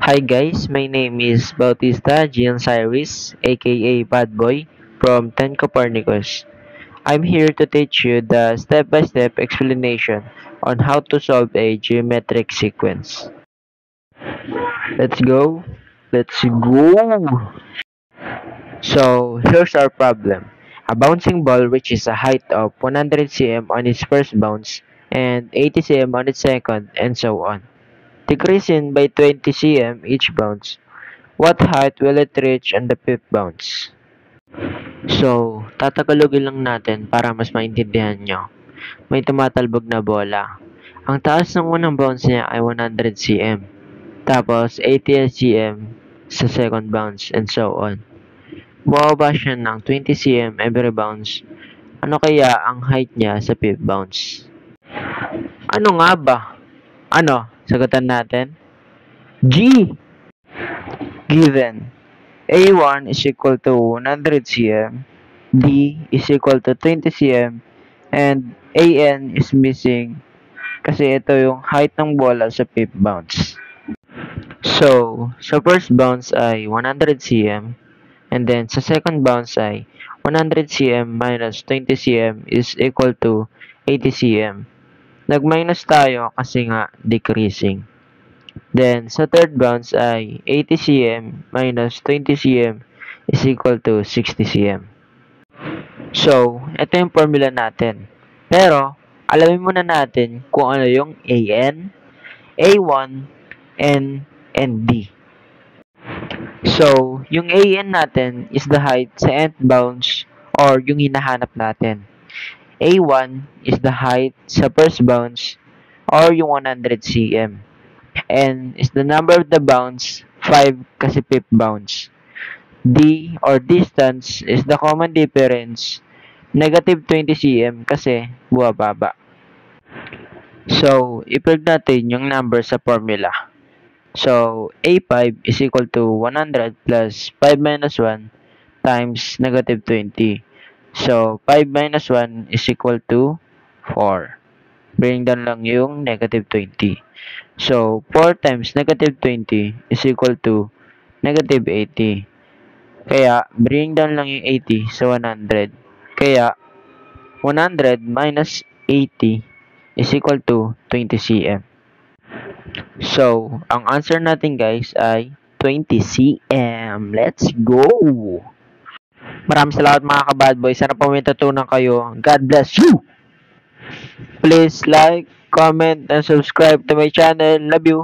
Hi guys, my name is Bautista Gian Cyrus, aka Bad Boy, from 10 Copernicus. I'm here to teach you the step-by-step explanation on how to solve a geometric sequence. Let's go. Let's go. So, here's our problem. A bouncing ball reaches a height of 100 cm on its first bounce and 80 cm on its second, and so on, decreasing by 20 cm each bounce. What height will it reach on the fifth bounce? So, tatagalogin lang natin para mas maintindihan nyo. May tumatalbog na bola. Ang taas ng unang bounce niya ay 100 cm. Tapos, 80 cm sa second bounce, and so on. Bumaba siya ng 20 cm every bounce. Ano kaya ang height niya sa fifth bounce? Ano nga ba? Ano? Sagutan natin? G! Given A1 is equal to 100 cm, D is equal to 20 cm, and AN is missing kasi ito yung height ng bola sa fifth bounce. So, sa first bounce ay 100 cm, and then sa second bounce ay 100 cm minus 20 cm is equal to 80 cm. Nag-minus tayo kasi nga decreasing. Then, sa third bounce ay 80 cm minus 20 cm is equal to 60 cm. So, ito yung formula natin. Pero, alamin muna natin kung ano yung AN, A1, N, and D. So, yung AN natin is the height sa nth bounce or yung hinahanap natin. A1 is the height sa first bounce or yung 100 cm. N is the number of the bounce, 5 kasi fifth bounce. D or distance is the common difference, negative 20 cm kasi buwababa. So, i-plug natin yung number sa formula. So, A5 is equal to 100 plus 5 minus 1 times negative 20. So, 5 minus 1 is equal to 4. Bring down lang yung negative 20. So, 4 times negative 20 is equal to negative 80. Kaya, bring down lang yung 80 sa 100. Kaya, 100 minus 80 is equal to 20 cm. So, ang answer natin guys ay 20 cm. Let's go! Maraming salamat mga kabad boy. Sana po may natutunan kayo. God bless you! Please like, comment, and subscribe to my channel. Love you!